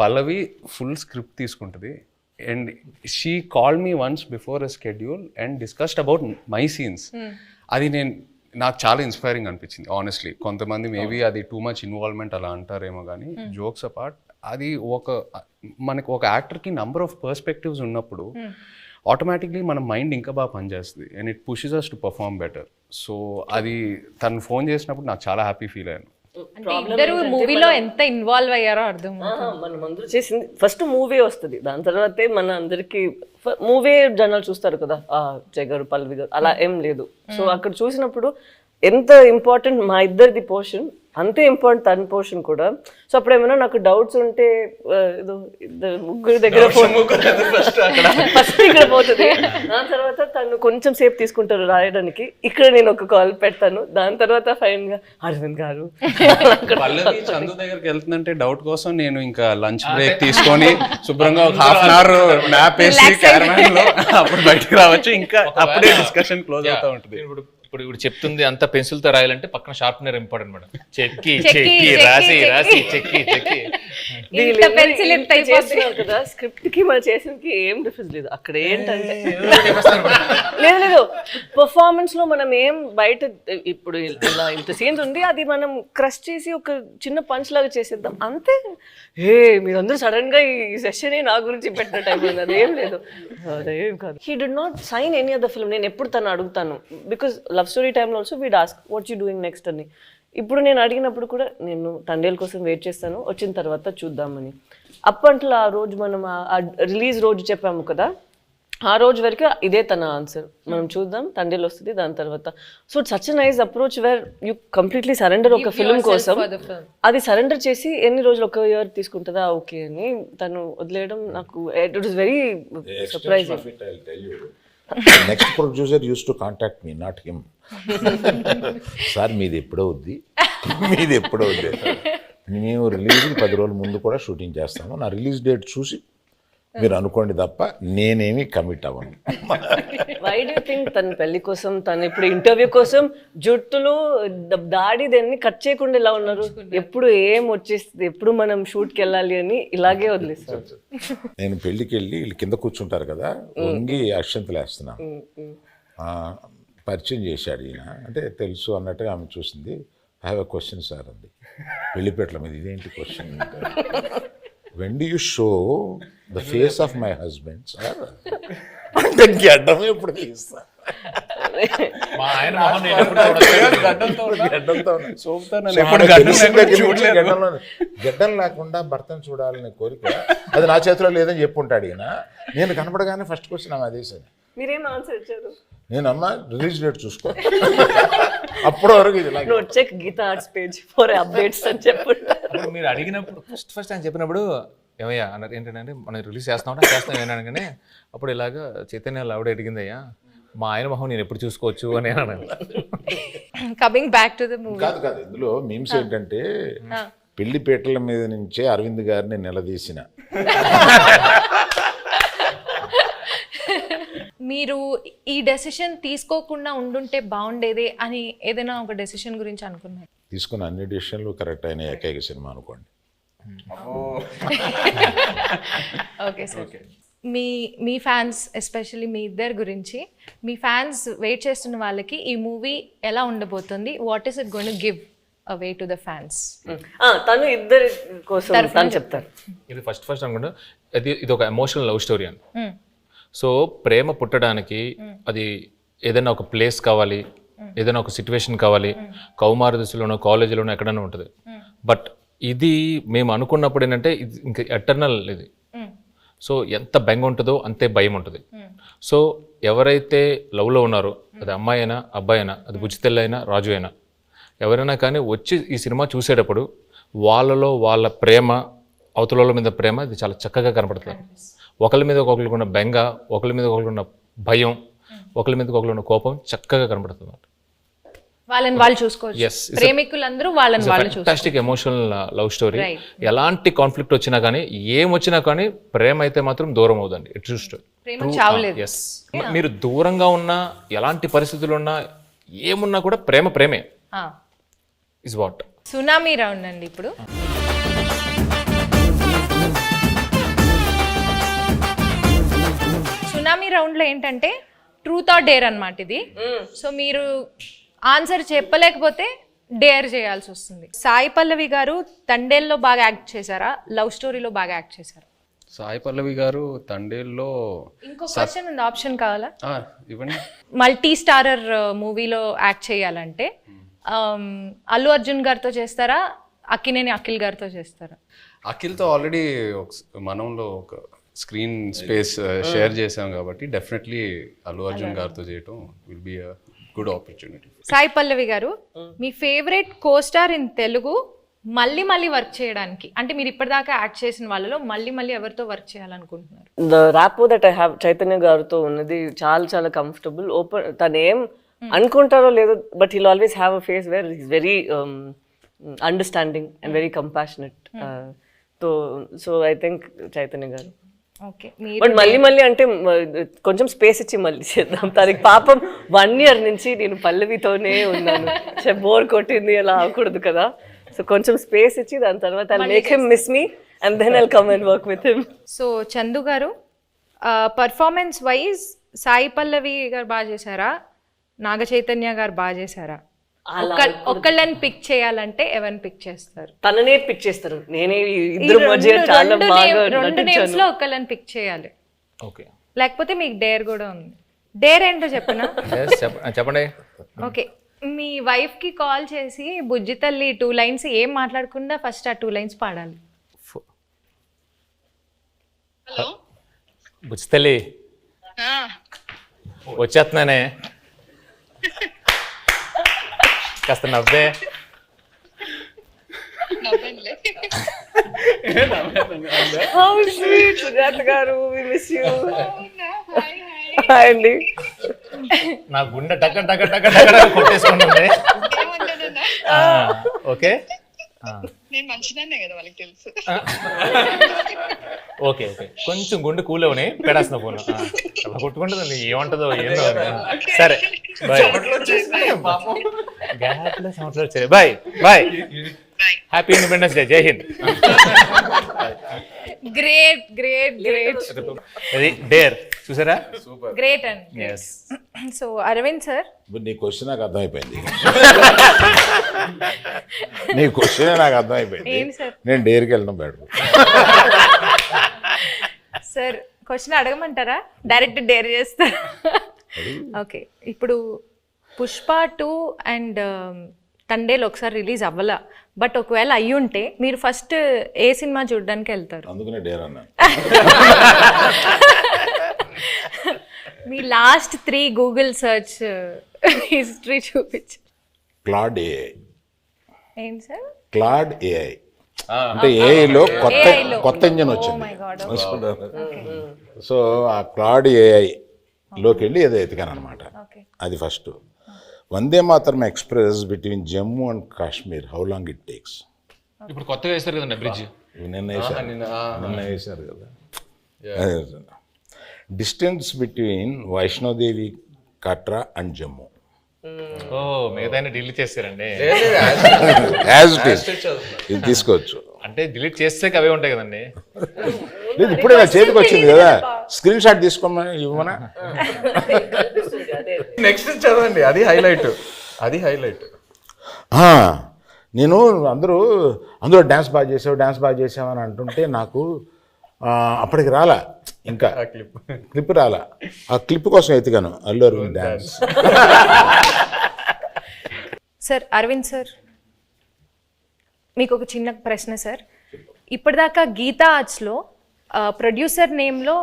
పల్లవి ఫుల్ స్క్రిప్ట్ తీసుకుంటుంది and she call me once before a schedule and discussed about my scenes. అది నాకు చాలా ఇన్స్పైరింగ్ అనిపించింది ఆనెస్ట్లీ. కొంతమంది మేబీ అది టూ మచ్ ఇన్వాల్వ్మెంట్ అలా అంటారేమో కానీ జోక్స్ అపార్ట్, అది మనకు ఒక యాక్టర్కి నంబర్ ఆఫ్ పర్స్పెక్టివ్స్ ఉన్నప్పుడు ఆటోమేటిక్లీ మన మైండ్ ఇంకా బాగా పనిచేస్తుంది and it pushes us to perform better. So అది తను ఫోన్ చేసినప్పుడు నాకు చాలా హ్యాపీ ఫీల్ అయ్యాను.
ఇద్దరు మూవీలో ఎంత ఇన్వాల్వ్ అయ్యారో అర్థం.
మనం అందరూ చేసింది ఫస్ట్ మూవీ వస్తుంది, దాని తర్వాతే మన అందరికి మూవీ జనాలు చూస్తారు కదా, జయ్ గారు పల్లవి గారు అలా ఏం లేదు. సో అక్కడ చూసినప్పుడు ఎంత ఇంపార్టెంట్ మా ఇద్దరిది పోర్షన్, అంతే ఇంపార్టెంట్ తన పోర్షన్ కూడా. సో అప్పుడు ఏమైనా నాకు డౌట్స్ ఉంటే ఏదో ముగ్గురు దగ్గర ఫస్ట్ ఇక్కడ పోతుంది, దాని తర్వాత తను కొంచెం సేపు తీసుకుంటారు రాయడానికి, ఇక్కడ నేను ఒక కాల్ పెడతాను, దాని తర్వాత ఫైన్ గా అరవింద్ గారు.
పల్లవి చందు దగ్గరికి వెళ్తుందంటే డౌట్ కోసం నేను ఇంకా లంచ్ బ్రేక్ తీసుకొని శుభ్రంగా ఒక ½ న్యాప్ వేసి క్యారవాన్ లో అప్పుడు బయటకు రావచ్చు, ఇంకా అప్పుడే డిస్కషన్ క్లోజ్ అవుతా ఉంటుంది.
ఇప్పుడు చెప్తుంది అంత పెన్సిల్ తో రాయాలంటే పక్కన షార్ప్నర్ ఇంపార్టెంట్ మేడం. చెక్కి రాసి చెక్కి
కదా, స్క్రిప్ట్ కి మనం చేసినకి ఏం డిఫరెన్స్ లేదు. అక్కడ ఏంటంటే లేదు పర్ఫార్మెన్స్ లో మనం ఏం బయట ఇప్పుడు ఇలా ఇంత సీన్స్ ఉంది, అది మనం క్రష్ చేసి ఒక చిన్న పంచ్ లాగా చేసేద్దాం అంతే. మీరందరూ సడన్ గా ఈ సెషన్ నా గురించి పెట్టిన టైం ఉంది, అదేం లేదు, అదేం కాదు. He did not sign any other film. నేను ఎప్పుడు తను అడుగుతాను, బికాస్ లవ్ స్టోరీ టైంలో also we'd ask what you doing next అని. ఇప్పుడు నేను అడిగినప్పుడు కూడా నేను తండేల కోసం వెయిట్ చేస్తాను, వచ్చిన తర్వాత చూద్దామని. అప్పట్లో ఆ రోజు మనం రిలీజ్ రోజు చెప్పాము కదా, ఆ రోజు వరకు ఇదే తన ఆన్సర్, మనం చూద్దాం తండేలు వస్తుంది దాని తర్వాత. So it's such nice approach where you completely surrender ఒక ఫిల్మ్ కోసం. అది సరెండర్ చేసి ఎన్ని రోజులు, ఒక ఇయర్ తీసుకుంటుందా ఓకే అని తను వదిలేయడం నాకు it was very surprising.
Next producer use to contact me, not him. Sir మీది ఎప్పుడో వద్ది, మేము రిలీజ్కి 10 రోజుల ముందు కూడా షూటింగ్ చేస్తాము, నా రిలీజ్ డేట్ చూసి మీరు అనుకోండి తప్ప నేనేమి కమిట్ అవ్వను.
వై డూ థింక్ తన పెళ్లి కోసం, తను ఇప్పుడు ఇంటర్వ్యూ కోసం జుట్టులు దాడి దాన్ని కట్ చేయకుండా ఇలా ఉన్నారు? ఎప్పుడు ఏం వచ్చేస్తుంది, ఎప్పుడు మనం షూట్కి వెళ్ళాలి అని ఇలాగే వదిలేస్తారు.
నేను పెళ్ళికి వెళ్ళి వీళ్ళు కింద కూర్చుంటారు కదా, వంగి అక్షంతలు వేస్తున్నాను. పరిచయం చేశాడు ఈయన, అంటే తెలుసు అన్నట్టుగా ఆమె చూసింది. I have a question sir అంది, పెళ్లిపేటల మీద. ఇదేంటి question? when do you show the face of my husband sir? అంటే గడ్డం ఎప్పుడు తీస్తా,
మా ఆయన మొహం నేను ఎప్పుడు
గడ్డం లేకుండా భర్తను చూడాలనే కోరిక అది నా చేతిలో లేదని చెప్పుంటాడు ఈయన. నేను కనపడగానే ఫస్ట్ క్వశ్చన్ ఆమె అదేసాను.
మీరేం ఆన్సర్ ఇచ్చారు?
నేను అమ్మా రిలీజ్ డేట్ చూసుకో, అప్పటి వరకు
check Geetha Arts page for updates అని చెప్పుంటారు.
మీరు అడిగినప్పుడు ఫస్ట్ ఆయన చెప్పినప్పుడు ఏమయ్యా అన్నారు, ఏంటంటే మనం రిలీజ్ చేస్తాం ఏమనగానే అప్పుడు ఇలాగా చైతన్య ఆవిడ అడిగిందయ్యా మా ఆయన మొహం నేను ఎప్పుడు చూసుకోవచ్చు అని అన్నాను.
Coming back to the movie.
కాదు ఇందులో మీమ్స్ ఏంటంటే పెళ్లిపేటల మీద నుంచే అరవింద్ గారిని నిలదీసిన.
మీరు ఈ డెసిషన్ తీసుకోకుండా ఉండుంటే బాగుండేది అని ఏదైనా ఒక డెసిషన్ గురించి అనుకున్నారు?
తీసుకున్న అన్ని డెసిషన్లు కరెక్ట్ అయిన ఏకైక సినిమా అనుకోండి.
ఓకే సార్, మీ ఫ్యాన్స్ ఎస్పెషల్లీ మీ ఇద్దరి గురించి, మీ ఫ్యాన్స్ వెయిట్ చేస్తున్న వాళ్ళకి ఈ మూవీ ఎలా ఉండబోతుంది, what is it going to give away to the fans?
తను ఇద్దరి కోసం తను చెప్తారు.
ఇది ఫస్ట్ అనుకుంటా ఇది ఒక ఎమోషనల్ లవ్ స్టోరీ అని. సో ప్రేమ పుట్టడానికి అది ఏదైనా ఒక ప్లేస్ కావాలి, ఏదైనా ఒక సిచ్యువేషన్ కావాలి, కౌమార దశలోనో కాలేజీలోనో ఎక్కడైనా ఉంటుంది. బట్ ఇది మేము అనుకున్నప్పుడు ఏంటంటే ఇది ఇంకా ఎటర్నల్ ఇది. సో ఎంత బెంగ ఉంటుందో అంతే భయం ఉంటుంది. సో ఎవరైతే లవ్లో ఉన్నారో, అది అమ్మాయి అయినా అబ్బాయి అయినా, అది బుజ్జితెల్ల అయినా రాజు అయినా, ఎవరైనా కానీ వచ్చి ఈ సినిమా చూసేటప్పుడు వాళ్ళలో వాళ్ళ ప్రేమ, అవతల మీద ప్రేమ ఇది చాలా చక్కగా కనపడుతుంది. ఒకరి మీద ఒకరికి ఉన్న బెంగ, ఒకరి మీద ఒకరికి ఉన్న భయం, ఒకరి మీద ఒకరికి ఉన్న కోపం చక్కగా కనపడుతుంది.
వాళ్ళని వాళ్ళు చూసుకోవచ్చు.
Yes,
ప్రేమికులందరూ వాళ్ళని వాళ్ళు
ఫ్యాంటాస్టిక్ ఎమోషనల్ లవ్ స్టోరీ. ఎలాంటి కాన్ఫ్లిక్ట్ వచ్చినా కానీ, ఏం వచ్చినా కానీ ప్రేమ అయితే మాత్రం దూరం అవుదండి. ఇట్ జస్ట్
ప్రేమ చావలేదు.
ఎస్, మీరు దూరంగా ఉన్నా, ఎలాంటి పరిస్థితులు ఉన్నా, ఏమున్నా కూడా ప్రేమే ఇస్ వాట్.
సునామీ రౌండ్ అండి ఇప్పుడు. సునామీ రౌండ్లో ఏంటంటే ట్రూత్ ఆర్ డేర్ అన్నమాట ఇది. సో మీరు ఆన్సర్ చెప్పలేకపోతే డేర్ చేయాల్సి వస్తుంది. సాయి పల్లవి గారు తండేల్లో బాగా యాక్ట్ చేశారా, లవ్ స్టోరీలో బాగా యాక్ట్ చేశారా?
సాయి పల్లవి గారు తండేల్లో
ఇంకో క్వశ్చన్ ఉంది, ఆప్షన్ కావాలా?
ఇవ్వండి.
మల్టీ స్టారర్ మూవీలో యాక్ట్ చేయాలంటే అల్లు అర్జున్ గారితో చేస్తారా, అక్కినేని అఖిల్ గారితో చేస్తారా?
అఖిల్తో ఆల్రెడీ మనంలో ఒక స్క్రీన్ స్పేస్ షేర్ చేసాం కాబట్టి డెఫినెట్లీ అల్లు అర్జున్ గారితో చేయటం will be a good opportunity.
Sai Pallavi గారు, మీ ఫేవరెట్ కోస్టార్ ఇన్ తెలుగు మళ్ళీ వర్క్ చేయడానికి, అంటే మీరు ఇప్పటిదాకా యాక్ట్ చేసిన వాళ్ళలో మళ్ళీ ఎవరితో వర్క్ చేయాలనుకుంటున్నారు?
The rapport that I have Chaitanya గారితో ఉన్నది చాలా కంఫర్టబుల్. ఓపెన్, తను ఏం అనుకుంటారో లేదో, but he'll always have a face where is very understanding and very compassionate. So I think Chaitanya గారు.
ఓకే,
బట్ మళ్ళీ అంటే కొంచెం స్పేస్ ఇచ్చి మళ్ళీ చేద్దాం. తనకి పాపం 1 year నుంచి నేను పల్లవితోనే ఉన్నాను, బోర్ కొట్టింది, అలా అవ్వకూడదు కదా. సో కొంచెం స్పేస్ ఇచ్చి దాని తర్వాత I make him miss me and then I'll come and work with him.
So Chandu garu, performance wise Sai Pallavi గారు బాగా చేశారా, నాగ చైతన్య గారు బాగా చేశారా? ఒక్కళ్ళని పిక్ చేయాలంటే ఎవరిని పిక్ చేస్తారు?
తననే పిక్ చేస్తారు. నేనే ఇద్దరు మధ్య చాలా బాగా
రెండు నేమ్స్ లో ఒక్కళ్ళని పిక్ చేయాలి.
ఓకే,
లేకపోతే మీకు డేర్ కూడా ఉంది. డేర్ ఏంటో చెప్పనా?
చెప్పండి.
ఓకే, మీ వైఫ్ కి కాల్ చేసి బుజ్జి తల్లి 2 lines ఏం మాట్లాడకుండా ఫస్ట్ ఆ 2 lines పాడాలి.
బుజ్జి తల్లి వచ్చేస్తున్నానే, కాస్త నవ్వే.
How sweet, సుజాత గారు, we miss you. హాయ్ అండి.
నా గుండె టక కొట్టేసుకుంటుంది. ఓకే,
నేను మంచిదాన్నే కదా వాళ్ళకి తెలుసు.
ఓకే, కొంచెం గుండె కూలవని పెడాల్సిన ఫోన్ కొట్టుకుంటుంది, ఏమంటుందో ఏందో. సరే, bye. Bye. Happy independence day. జై హింద్.
గ్రేట్.
అది డేర్ చూసారా?
గ్రేట్ అండి. సో అరవింద్ సార్,
నీ క్వశ్చన్ నాకు అర్థమైపోయింది. నీ క్వశ్చన్ నాకు అర్థమైపోయింది. నేను డేర్కి వెళ్ళడం బెటర్.
సార్ క్వశ్చన్ అడగమంటారా, డైరెక్ట్ డేర్ చేస్తారా? ఓకే, ఇప్పుడు పుష్ప 2 అండ్ తండేలు ఒకసారి రిలీజ్ అవ్వాల, బట్ ఒకవేళ అయ్యి ఉంటే మీరు ఫస్ట్ ఏ సినిమా చూడడానికి వెళ్తారు?
అందుకనే డేర్ అన్నా.
మీ లాస్ట్ 3 గూగుల్ సర్చ్ హిస్టరీ చూపించు.
Claude AI.
ఏంటి సార్?
క్లాడ్ ఏఐ అంటే ఏఐలో కొత్త ఇంజన్ వచ్చింది. సో ఆ క్లాడ్ ఏఐ లోకి వెళ్ళి ఏదో ఎతికాను అనమాట. అది first. Vande Mataram express between Jammu and Kashmir, how long it takes?
ఇప్పుడు కొత్తగా వేస్తారు కదండి బ్రిడ్జ్.
నిన్న వేశారు కదా. Distance between Vaishno Devi Katra and Jammu.
ఓ, మిగతా ఢిల్లీ చేస్తారండి.
యాజ్ ఇట్ ఈస్, ఇది తీసుకోవచ్చు.
అంటే డిలీట్ చేస్తే అవే ఉంటాయి కదండి.
లేదు ఇప్పుడే నా చేతికి వచ్చింది కదా, స్క్రీన్ షాట్ తీసుకోమని ఇవ్వమనా.
నెక్స్ట్ చదవండి, అది హైలైట్.
నేను అందులో డ్యాన్స్ బాగా చేసావు అని అంటుంటే నాకు అప్పటికి రాలా, ఇంకా క్లిప్ రాలా. ఆ క్లిప్ కోసం ఎత్తుగాను Allu Aravind dance.
Sir Aravind sir, మీకు ఒక చిన్న ప్రశ్న సార్. ఇప్పటిదాకా గీతా ఆర్ట్స్లో ప్రొడ్యూసర్ నేమ్లో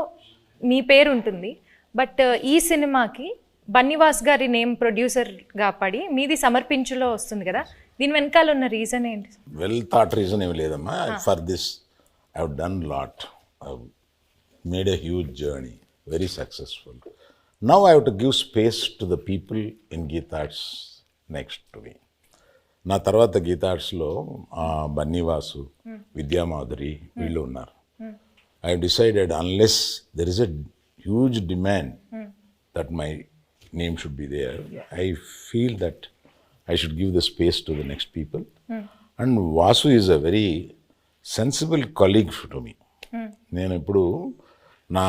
మీ పేరు ఉంటుంది, బట్ ఈ సినిమాకి బన్నీవాస్ గారి నేమ్ ప్రొడ్యూసర్గా పడి మీది సమర్పించులో వస్తుంది కదా, దీని వెనకాల ఉన్న రీజన్ ఏంటి?
వెల్ థాట్ రీజన్ ఏమి లేదమ్మా. For this I have done lot, made a huge journey, very successful. Now I have to give space to the people in Geetha Arts next to me. నా తర్వాత గీతా ఆర్ట్స్లో బన్నీవాసు, విద్యామాధురి వీళ్ళు ఉన్నారు. I have decided unless there is a huge demand that my name should be there, I feel that I should give the space to the next people. And Vasu is a very sensible colleague to me. నేను ఇప్పుడు నా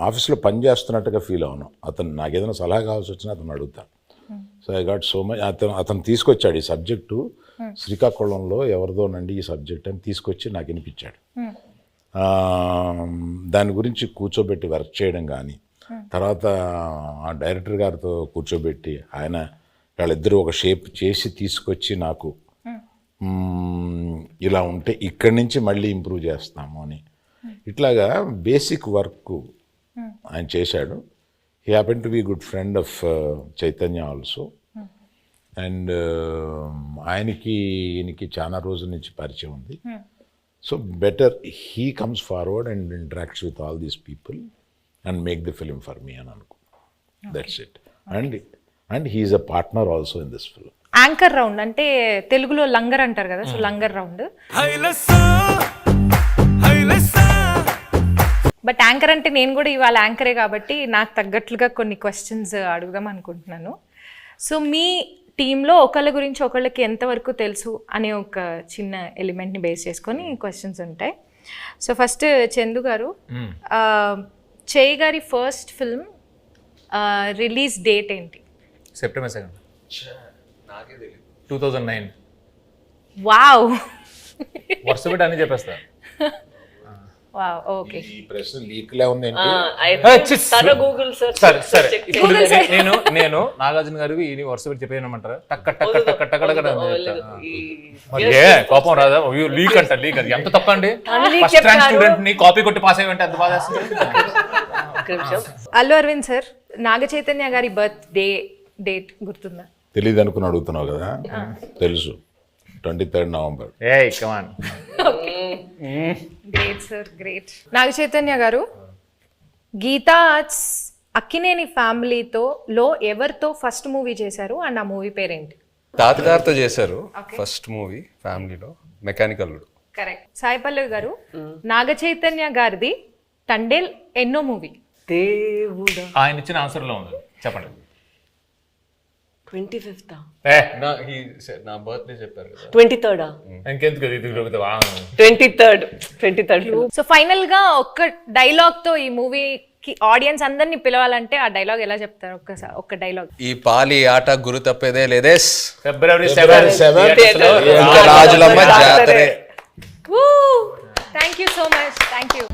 ఆఫీస్లో పని చేస్తున్నట్టుగా feel అవును. అతను నాకు ఏదైనా సలహా కావాల్సి వచ్చినా అతను అడుగుతాను. So I got so much. అతను తీసుకొచ్చాడు ఈ సబ్జెక్టు, శ్రీకాకుళంలో ఎవరిదోనండి ఈ సబ్జెక్ట్ అని తీసుకొచ్చి నాకు వినిపించాడు. దాని గురించి కూర్చోబెట్టి వర్క్ చేయడం కానీ, తర్వాత ఆ డైరెక్టర్ గారితో కూర్చోబెట్టి ఆయన వాళ్ళిద్దరూ ఒక షేప్ చేసి తీసుకొచ్చి నాకు ఇలా ఉంటే ఇక్కడి నుంచి మళ్ళీ ఇంప్రూవ్ చేస్తాము అని ఇట్లాగా బేసిక్ వర్క్ ఆయన చేశాడు. He happen to be good friend of Chaitanya also. And ఈయనకి చాలా రోజుల నుంచి పరిచయం ఉంది. So better he comes forward and interacts with all these people and make the film for me అని అనుకో. That's it. And he is a partner also in this film.
Anchor round అంటే తెలుగులో లంగర్ అంటారు కదా, సో లంగర్ round. But anchor అంటే నేను కూడా ఇవాళ యాంకరే కాబట్టి నాకు తగ్గట్లుగా కొన్ని క్వశ్చన్స్ అడుగుదాం అనుకుంటున్నాను. సో మీ టీంలో ఒకళ్ళ గురించి ఒకళ్ళకి ఎంతవరకు తెలుసు అనే ఒక చిన్న ఎలిమెంట్ని బేస్ చేసుకొని క్వశ్చన్స్ ఉంటాయి. సో ఫస్ట్ చందు గారు, చేయి గారి ఫస్ట్ ఫిల్మ్ రిలీజ్ డేట్ ఏంటి?
సెప్టెంబర్ 2, 2009.
వావ్,
వరుస పెట్టి అని చెప్పేస్తా.
Wow, okay.
ఈ ప్రశ్న లీక్లే ఉంది.
సరే ఇప్పుడు నేను నాగార్జున గారికి ఈ వరుస పెట్టి చెప్పేయమంటారా? టక్క టక్క టక్క టక్క కోపం రాదా? లీక్ అంట, లీక్ అది ఎంత తప్ప అండి. ఫస్ట్ ర్యాంక్ స్టూడెంట్ ని కాపీ కొట్టి పాస్ అయ్యి ఎంత బాధ.
అల్లు అరవింద్ సార్, నాగ చైతన్య గారి బర్త్డే డేట్ గుర్తుందా?
తెలీదు అనుకుని అడుగుతున్నావు కదా, తెలుసు. 23rd November.
ఏయ్ come on.
Great sir, great. Naga Chaitanya గారు, గీతా ఆర్ట్స్ అక్కినేని ఫ్యామిలీతో ఎవరితో ఫస్ట్ మూవీ చేశారు అండ్ ఆ మూవీ పేరేంటి?
తాతగారితో చేశారు ఫస్ట్ మూవీ ఫ్యామిలీలో, మెకానికల్.
కరెక్ట్. సాయి పల్లవి గారు, నాగ చైతన్య గారిది తండేల్ ఎన్నో మూవీ?
దేవుడా,
ఆయన ఇచ్చిన ఆన్సర్ లో ఉంది, చెప్పండి.
25th.
నా బర్త్డే చెప్పారు కదా,
23rd.
ఇంకెందుకు
23rd.
సో ఫైనల్ గా ఒక్క డైలాగ్ తో ఈ మూవీకి ఆడియన్స్ అందరినీ పిలవాలంటే ఆ డైలాగ్ ఎలా చెప్తారు? ఒక్కసారి ఒక్క డైలాగ్.
ఈ పాలి ఆట గురు తప్పేదే లేదేస్,
February
7 రాజులమ్మ జాతరే.
Thank you so much, thank you.